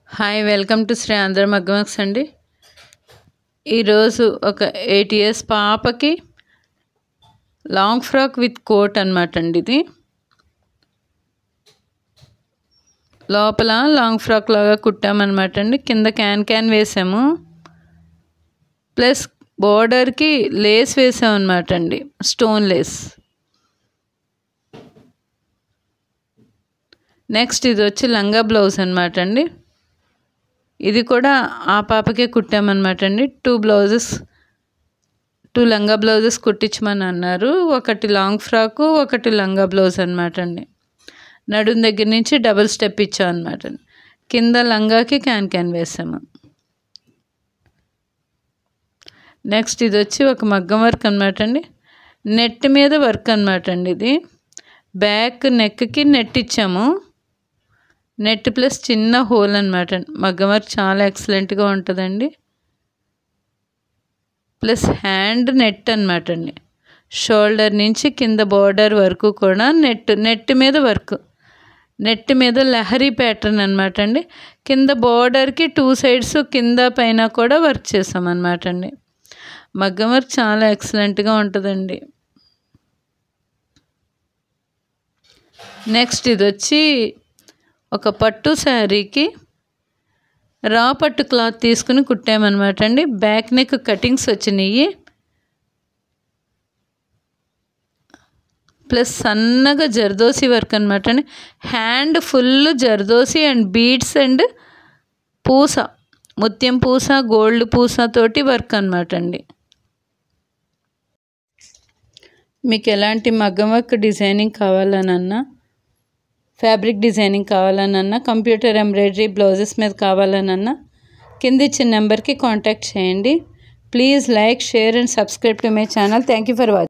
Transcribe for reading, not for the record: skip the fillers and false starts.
Hi welcome to Shri Andhra మగ్గవర్క్స్ అండి. ఈరోజు ఒక 8 years పాపకి లాంగ్ ఫ్రాక్ విత్ కోట్ అనమాట అండి. ఇది లోపల లాంగ్ ఫ్రాక్ లాగా కుట్టామన్నమాట అండి. కింద క్యాన్ వేసాము, ప్లస్ బోర్డర్కి లేస్ వేసామన్నమాట అండి, స్టోన్ లేస్. నెక్స్ట్ ఇది వచ్చి లంగా బ్లౌజ్ అనమాట అండి. ఇది కూడా ఆ పాపకే కుట్టామన్నమాట అండి. 2 లంగా బ్లౌజెస్ కుట్టించమని అన్నారు. ఒకటి లాంగ్ ఫ్రాకు, ఒకటి లంగా బ్లౌజ్ అనమాట అండి. నడుం దగ్గర నుంచి డబుల్ స్టెప్ ఇచ్చాం అనమాట అండి. కింద లంగాకి క్యాన్ వేసాము. నెక్స్ట్ ఇది వచ్చి ఒక మగ్గం వర్క్ అనమాట అండి. నెట్ మీద వర్క్ అనమాట అండి. ఇది బ్యాక్ నెక్కి నెట్ ఇచ్చాము, నెట్ ప్లస్ చిన్న హోల్ అనమాట. మగ్గం వర్క్ చాలా ఎక్సలెంట్గా ఉంటుందండి. ప్లస్ హ్యాండ్ నెట్ అనమాట అండి. షోల్డర్ నుంచి కింద బోర్డర్ వరకు కూడా నెట్ మీద వర్క్, నెట్ మీద లహరీ ప్యాటర్న్ అనమాట అండి. కింద బోర్డర్కి 2 sides కింద పైన కూడా వర్క్ చేసాం అనమాట అండి. మగ్గం వర్క్ చాలా ఎక్సలెంట్గా ఉంటుందండి. నెక్స్ట్ ఇది వచ్చి ఒక పట్టు శారీకి రా పట్టు క్లాత్ తీసుకుని కుట్టామన్నమాట అండి. బ్యాక్ నెక్ కటింగ్స్ వచ్చినాయి, ప్లస్ సన్నగా జర్దోసి వర్క్ అనమాట అండి. Hand full zardozi and beads and పూస, ముత్యం పూస, గోల్డ్ పూస తోటి వర్క్ అనమాట అండి. మీకు ఎలాంటి మగ్గం వర్క్ డిజైనింగ్ కావాలనన్నా, ఫ్యాబ్రిక్ డిజైనింగ్ కావాలనన్నా, కంప్యూటర్ ఎంబ్రాయిడరీ బ్లౌజెస్ మీద కావాలనన్నా కింద ఇచ్చిన నెంబర్కి కాంటాక్ట్ చేయండి. Please like, share and subscribe to my channel. Thank you for watching.